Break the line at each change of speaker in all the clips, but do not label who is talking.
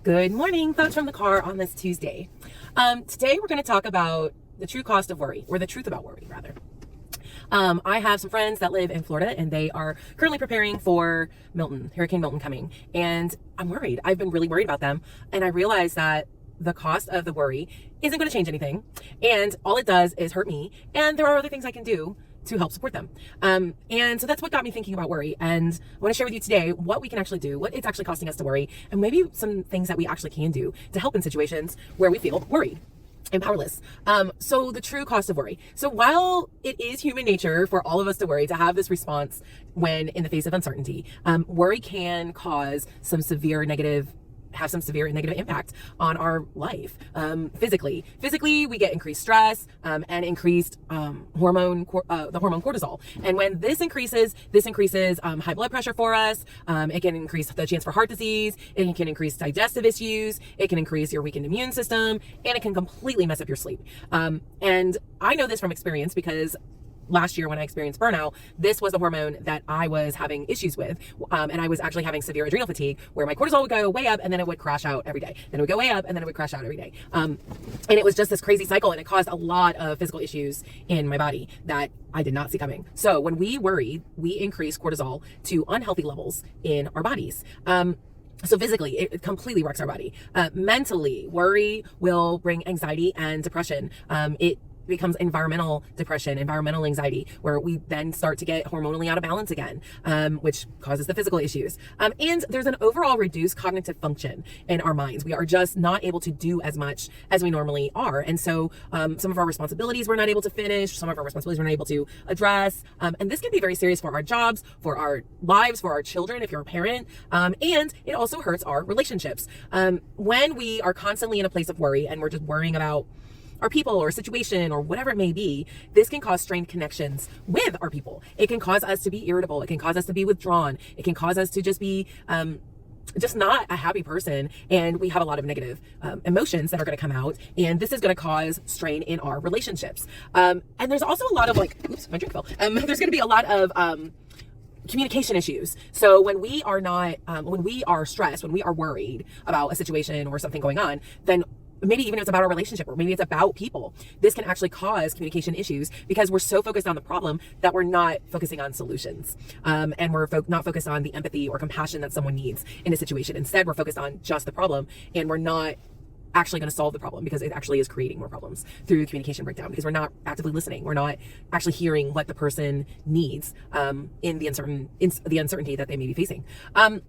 Good morning, thoughts from the car on this Tuesday. Today we're going to talk about the true cost of worry, or the truth about worry, rather. I have some friends that live in Florida, and they are currently preparing for Hurricane Milton coming, and I'm worried. I've been really worried about them, and I realized that the cost of the worry isn't going to change anything, and all it does is hurt me, and there are other things I can do to help support them. And so that's what got me thinking about worry. And I want to share with you today what we can actually do, what it's actually costing us to worry, and maybe some things that we actually can do to help in situations where we feel worried and powerless. So the true cost of worry. So while it is human nature for all of us to worry, to have this response when in the face of uncertainty, worry can cause some severe negative impact on our life. Physically, we get increased stress and increased the hormone cortisol. And when this increases high blood pressure for us. It can increase the chance for heart disease. It can increase digestive issues. It can increase your weakened immune system, and it can completely mess up your sleep. And I know this from experience because last year when I experienced burnout, this was the hormone that I was having issues with. And I was actually having severe adrenal fatigue where my cortisol would go way up and then it would crash out every day. Then it would go way up and then it would crash out every day. And it was just this crazy cycle, and it caused a lot of physical issues in my body that I did not see coming. So when we worry, we increase cortisol to unhealthy levels in our bodies. So physically, it completely wrecks our body. Mentally, worry will bring anxiety and depression. It becomes environmental depression, environmental anxiety, where we then start to get hormonally out of balance again, which causes the physical issues. And there's an overall reduced cognitive function in our minds. We are just not able to do as much as we normally are. And so some of our responsibilities we're not able to finish, some of our responsibilities we're not able to address. And this can be very serious for our jobs, for our lives, for our children, if you're a parent. And it also hurts our relationships. When we are constantly in a place of worry and we're just worrying about our people or situation or whatever it may be, this can cause strained connections with our people. It can cause us to be irritable. It can cause us to be withdrawn. It can cause us to just be just not a happy person. And we have a lot of negative emotions that are going to come out. And this is going to cause strain in our relationships. And there's also a lot of oops, my drink fell. There's going to be a lot of communication issues. So when we are stressed, when we are worried about a situation or something going on, then maybe even if it's about our relationship or maybe it's about people, this can actually cause communication issues because we're so focused on the problem that we're not focusing on solutions. And we're not focused on the empathy or compassion that someone needs in a situation. Instead, we're focused on just the problem, and we're not actually going to solve the problem because it actually is creating more problems through communication breakdown because we're not actively listening. We're not actually hearing what the person needs in the uncertainty that they may be facing. And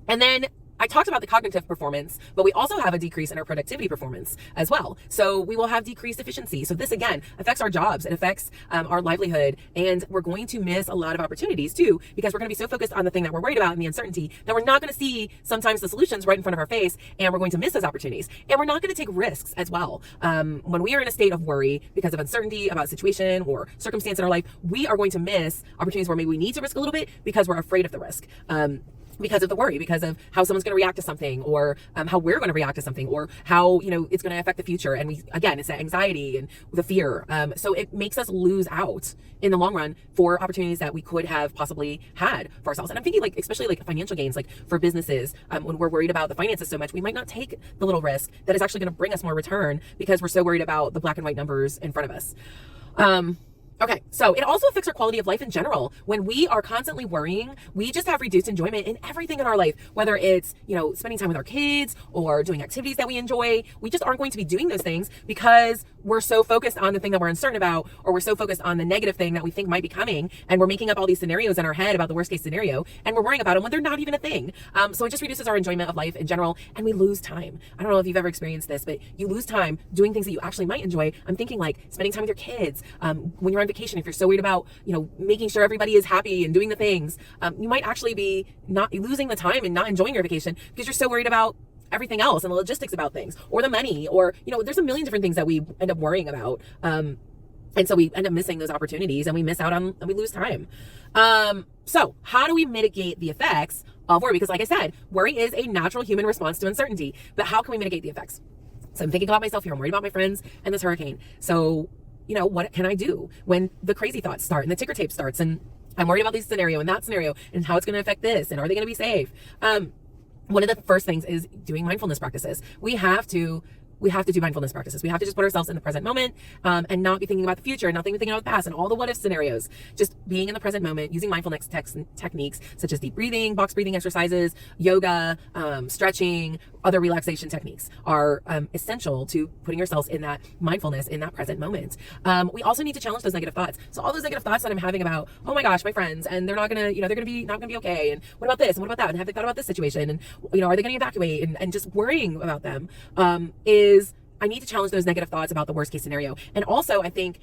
then I talked about the cognitive performance, but we also have a decrease in our productivity performance as well. So we will have decreased efficiency. So this again affects our jobs. It affects our livelihood, and we're going to miss a lot of opportunities too because we're going to be so focused on the thing that we're worried about and the uncertainty that we're not going to see sometimes the solutions right in front of our face, and we're going to miss those opportunities. And we're not going to take risks as well. When we are in a state of worry because of uncertainty about a situation or circumstance in our life, we are going to miss opportunities where maybe we need to risk a little bit because we're afraid of the risk. Because of the worry, because of how someone's going to react to something, or how we're going to react to something, or how it's going to affect the future. And it's that anxiety and the fear. So it makes us lose out in the long run for opportunities that we could have possibly had for ourselves. And I'm thinking especially financial gains, for businesses. When we're worried about the finances so much, we might not take the little risk that is actually going to bring us more return because we're so worried about the black and white numbers in front of us. Okay, so it also affects our quality of life in general. When we are constantly worrying, we just have reduced enjoyment in everything in our life, whether it's, spending time with our kids or doing activities that we enjoy. We just aren't going to be doing those things because we're so focused on the thing that we're uncertain about, or we're so focused on the negative thing that we think might be coming, and we're making up all these scenarios in our head about the worst case scenario, and we're worrying about them when they're not even a thing. So it just reduces our enjoyment of life in general, and we lose time. I don't know if you've ever experienced this, but you lose time doing things that you actually might enjoy. I'm thinking spending time with your kids, when you're on vacation, if you're so worried about, making sure everybody is happy and doing the things, you might actually be not losing the time and not enjoying your vacation because you're so worried about everything else and the logistics about things, or the money, or, there's a million different things that we end up worrying about. And so we end up missing those opportunities, and we miss out on, and we lose time. So how do we mitigate the effects of worry? Because like I said, worry is a natural human response to uncertainty, but how can we mitigate the effects? So I'm thinking about myself here. I'm worried about my friends and this hurricane. So, what can I do when the crazy thoughts start and the ticker tape starts, and I'm worried about this scenario and that scenario and how it's going to affect this, and are they going to be safe? one of the first things is doing mindfulness practices. We have to do mindfulness practices. We have to just put ourselves in the present moment, and not be thinking about the future, not thinking about the past and all the what if scenarios. Just being in the present moment, using mindfulness techniques such as deep breathing, box breathing exercises, yoga, stretching, other relaxation techniques are essential to putting yourselves in that mindfulness, in that present moment. We also need to challenge those negative thoughts. So all those negative thoughts that I'm having about, oh my gosh, my friends, and they're not gonna, they're gonna be not gonna be okay, and what about this, and what about that, and have they thought about this situation, and are they gonna evacuate, and just worrying about them, is I need to challenge those negative thoughts about the worst case scenario. And also, I think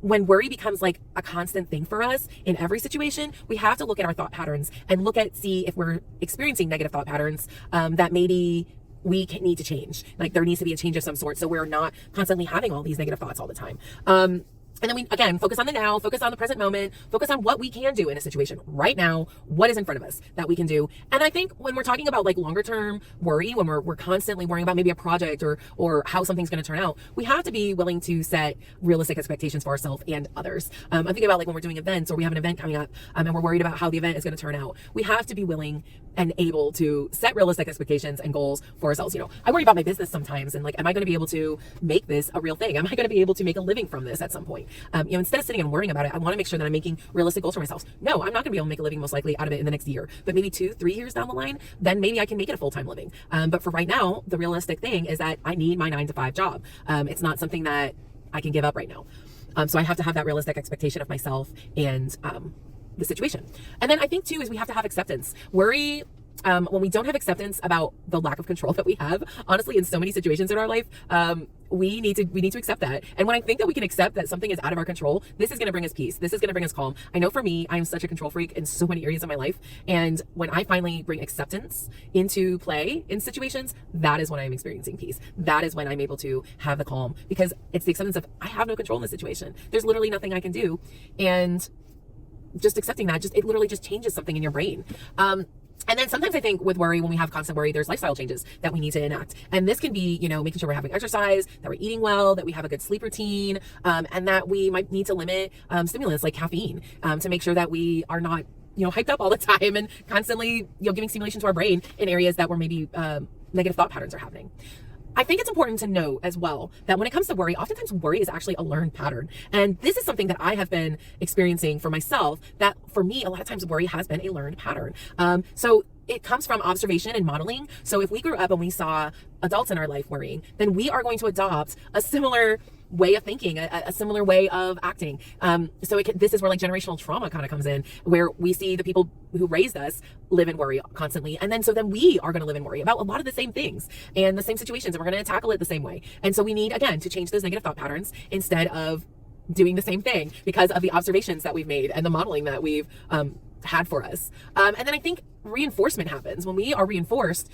when worry becomes like a constant thing for us in every situation, we have to look at our thought patterns and see if we're experiencing negative thought patterns that maybe we need to change. Like there needs to be a change of some sort, so we're not constantly having all these negative thoughts all the time. And then we, again, focus on the now, focus on the present moment, focus on what we can do in a situation right now, what is in front of us that we can do. And I think when we're talking about like longer term worry, when we're constantly worrying about maybe a project or how something's going to turn out, we have to be willing to set realistic expectations for ourselves and others. I'm thinking about like when we're doing events or we have an event coming up, and we're worried about how the event is going to turn out. We have to be willing and able to set realistic expectations and goals for ourselves. I worry about my business sometimes, and like, am I going to be able to make this a real thing? Am I going to be able to make a living from this at some point? Instead of sitting and worrying about it, I want to make sure that I'm making realistic goals for myself. No, I'm not going to be able to make a living most likely out of it in the next year, but maybe 2-3 years down the line, then maybe I can make it a full-time living. But for right now, the realistic thing is that I need my 9-to-5 job. It's not something that I can give up right now. So I have to have that realistic expectation of myself and the situation. And then I think too is we have to have acceptance. Worry, when we don't have acceptance about the lack of control that we have, honestly, in so many situations in our life, we need to accept that. And when I think that we can accept that something is out of our control, this is going to bring us peace. This is going to bring us calm. I know for me, I am such a control freak in so many areas of my life. And when I finally bring acceptance into play in situations, that is when I'm experiencing peace. That is when I'm able to have the calm, because it's the acceptance of I have no control in this situation. There's literally nothing I can do. And just accepting that, it literally just changes something in your brain. And then sometimes I think with worry, when we have constant worry, there's lifestyle changes that we need to enact. And this can be, making sure we're having exercise, that we're eating well, that we have a good sleep routine, and that we might need to limit stimulants like caffeine to make sure that we are not, hyped up all the time and constantly, giving stimulation to our brain in areas that where maybe negative thought patterns are happening. I think it's important to note as well that when it comes to worry, oftentimes worry is actually a learned pattern. And this is something that I have been experiencing for myself, that for me, a lot of times worry has been a learned pattern. So it comes from observation and modeling. So if we grew up and we saw adults in our life worrying, then we are going to adopt a similar way of thinking, a similar way of acting. This is where like generational trauma kind of comes in, where we see the people who raised us live in worry constantly. And then we are going to live in worry about a lot of the same things and the same situations, and we're going to tackle it the same way. And so we need, again, to change those negative thought patterns instead of doing the same thing because of the observations that we've made and the modeling that we've had for us. And then I think reinforcement happens when we are reinforced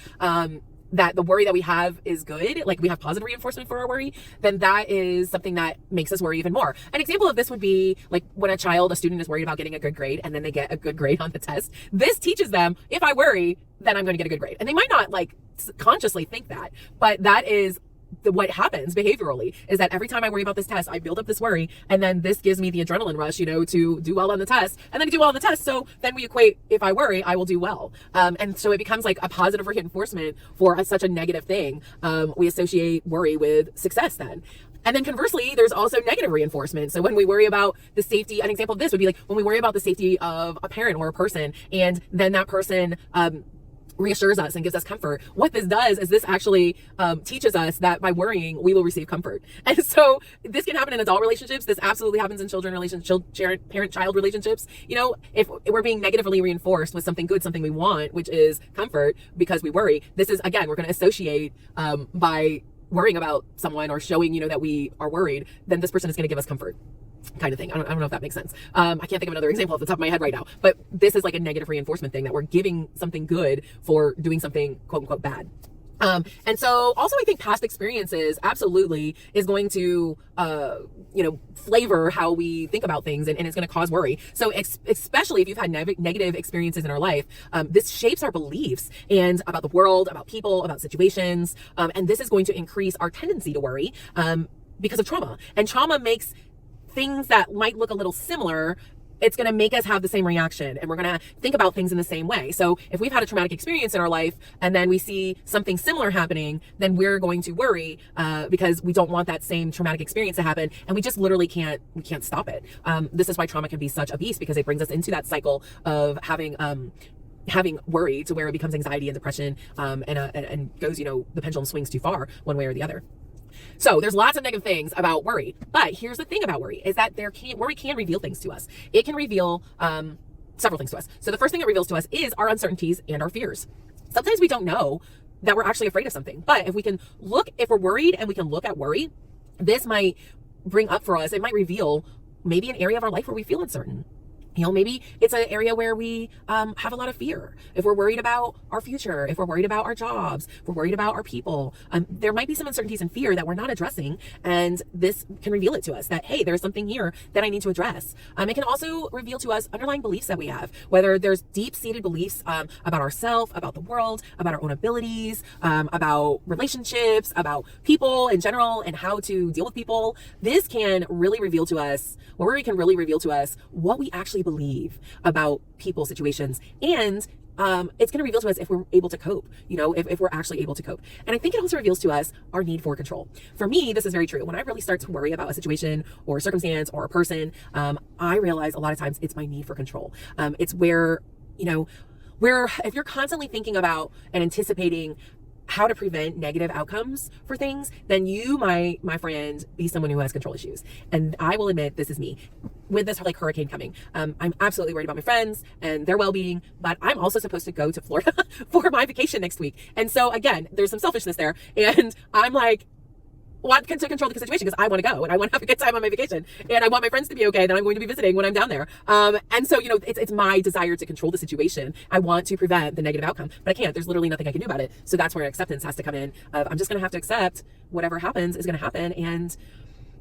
that the worry that we have is good, like we have positive reinforcement for our worry, then that is something that makes us worry even more. An example of this would be like when a student is worried about getting a good grade and then they get a good grade on the test. This teaches them, if I worry, then I'm going to get a good grade. And they might not like consciously think that, but that is what happens behaviorally, is that every time I worry about this test, I build up this worry, and then this gives me the adrenaline rush, to do well on the test, and then I do well on the test. So then we equate, if I worry, I will do well. And so it becomes like a positive reinforcement for such a negative thing. We associate worry with success then. And then conversely, there's also negative reinforcement. So when we worry about the safety, an example of this would be like when we worry about the safety of a parent or a person, and then that person, reassures us and gives us comfort. What this does is this actually teaches us that by worrying, we will receive comfort. And so this can happen in adult relationships. This absolutely happens in parent-child relationships. If we're being negatively reinforced with something good, something we want, which is comfort, because we worry, this is, again, we're going to associate by worrying about someone or showing, that we are worried, then this person is going to give us comfort. Kind of thing. I don't know if that makes sense. I can't think of another example off the top of my head right now, but this is like a negative reinforcement thing, that we're giving something good for doing something quote unquote bad. And so also I think past experiences absolutely is going to, flavor how we think about things, and it's going to cause worry. So especially if you've had negative experiences in our life, this shapes our beliefs and about the world, about people, about situations. And this is going to increase our tendency to worry, because of trauma. And trauma makes things that might look a little similar it's going to make us have the same reaction, and we're going to think about things in the same way. So if we've had a traumatic experience in our life and then we see something similar happening, then we're going to worry because we don't want that same traumatic experience to happen, and we just literally can't stop it. This is why trauma can be such a beast, because it brings us into that cycle of having worry to where it becomes anxiety and depression, and goes, the pendulum swings too far one way or the other. So there's lots of negative things about worry, but here's the thing about worry is that worry can reveal things to us. It can reveal several things to us. So the first thing it reveals to us is our uncertainties and our fears. Sometimes we don't know that we're actually afraid of something, but if we're worried and we can look at worry, this might bring up for us, it might reveal maybe an area of our life where we feel uncertain. Maybe it's an area where we have a lot of fear. If we're worried about our future, if we're worried about our jobs, if we're worried about our people, there might be some uncertainties and fear that we're not addressing. And this can reveal it to us that, hey, there's something here that I need to address. It can also reveal to us underlying beliefs that we have, whether there's deep-seated beliefs about ourselves, about the world, about our own abilities, about relationships, about people in general, and how to deal with people. This can really reveal to us, worry can really reveal to us what we actually believe about people, situations, and it's going to reveal to us if we're able to cope, if we're actually able to cope. And I think it also reveals to us our need for control. For me, this is very true. When I really start to worry about a situation or a circumstance or a person, I realize a lot of times it's my need for control. It's where if you're constantly thinking about and anticipating how to prevent negative outcomes for things, then you might, my friend, be someone who has control issues. And I will admit, this is me. With this hurricane coming, I'm absolutely worried about my friends and their well-being, but I'm also supposed to go to Florida for my vacation next week. And so again, there's some selfishness there. And I'm like, want to control the situation because I want to go and I want to have a good time on my vacation and I want my friends to be okay that I'm going to be visiting when I'm down there. And so, it's my desire to control the situation. I want to prevent the negative outcome, but I can't. There's literally nothing I can do about it. So that's where acceptance has to come in. I'm just going to have to accept whatever happens is going to happen, and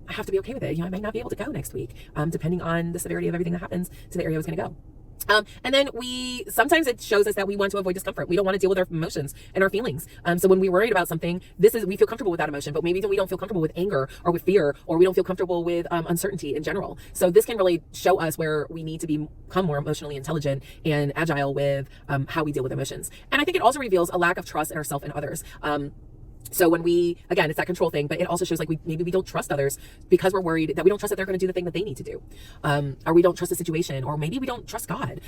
I have to be okay with it. I might not be able to go next week, depending on the severity of everything that happens to the area I was going to go. And then sometimes it shows us that we want to avoid discomfort. We don't want to deal with our emotions and our feelings. So when we're worried about something, we feel comfortable with that emotion, but maybe we don't feel comfortable with anger or with fear, or we don't feel comfortable with uncertainty in general. So this can really show us where we need to become more emotionally intelligent and agile with how we deal with emotions. And I think it also reveals a lack of trust in ourselves and others. So when again, it's that control thing, but it also shows like maybe we don't trust others because we're worried that we don't trust that they're going to do the thing that they need to do. Or we don't trust the situation, or maybe we don't trust God,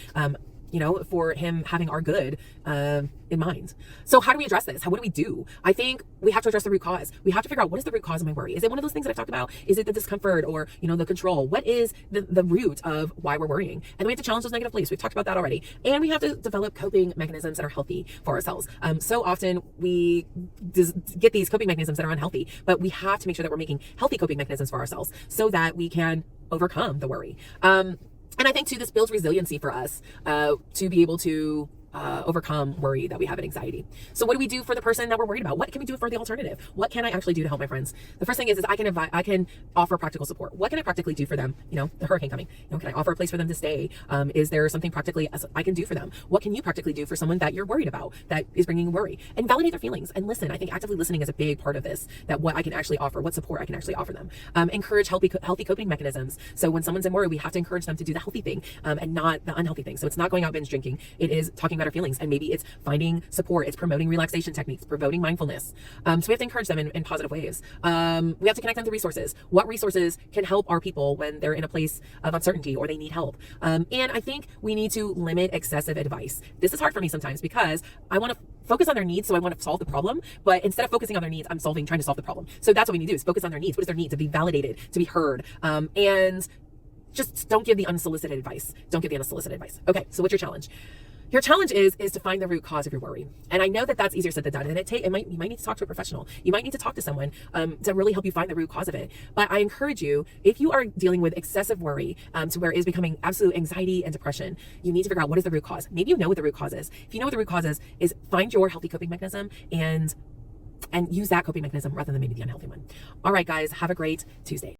for him having our good in mind. So how do we address this? What do we do? I think we have to address the root cause. We have to figure out, what is the root cause of my worry? Is it one of those things that I've talked about? Is it the discomfort or, the control? What is the root of why we're worrying? And then we have to challenge those negative beliefs. We've talked about that already. And we have to develop coping mechanisms that are healthy for ourselves. So often we get these coping mechanisms that are unhealthy, but we have to make sure that we're making healthy coping mechanisms for ourselves so that we can overcome the worry. And I think too, this builds resiliency for us to be able to overcome worry that we have and anxiety. So what do we do for the person that we're worried about? What can we do for the alternative? What can I actually do to help my friends? The first thing is I can offer practical support. What can I practically do for them? The hurricane coming. Can I offer a place for them to stay? Is there something practically I can do for them? What can you practically do for someone that you're worried about that is bringing you worry? And validate their feelings and listen. I think actively listening is a big part of this. That what I can actually offer, what support I can actually offer them. Encourage healthy coping mechanisms. So when someone's in worry, we have to encourage them to do the healthy thing and not the unhealthy thing. So it's not going out binge drinking. It is talking about our feelings, and maybe it's finding support. It's promoting relaxation techniques, promoting mindfulness. So we have to encourage them in positive ways. We have to connect them to resources. What resources can help our people when they're in a place of uncertainty or they need help? And I think we need to limit excessive advice. This is hard for me sometimes because I want to focus on their needs, so I want to solve the problem, but instead of focusing on their needs, I'm trying to solve the problem. So that's what we need to do, is focus on their needs. What is their need? To be validated, to be heard, and just don't give the unsolicited advice. Don't give the unsolicited advice. Okay, so what's your challenge? Your challenge is to find the root cause of your worry. And I know that that's easier said than done. And you might need to talk to a professional. You might need to talk to someone to really help you find the root cause of it. But I encourage you, if you are dealing with excessive worry to where it is becoming absolute anxiety and depression, you need to figure out what is the root cause. Maybe you know what the root cause is. If you know what the root cause is find your healthy coping mechanism and use that coping mechanism rather than maybe the unhealthy one. All right, guys, have a great Tuesday.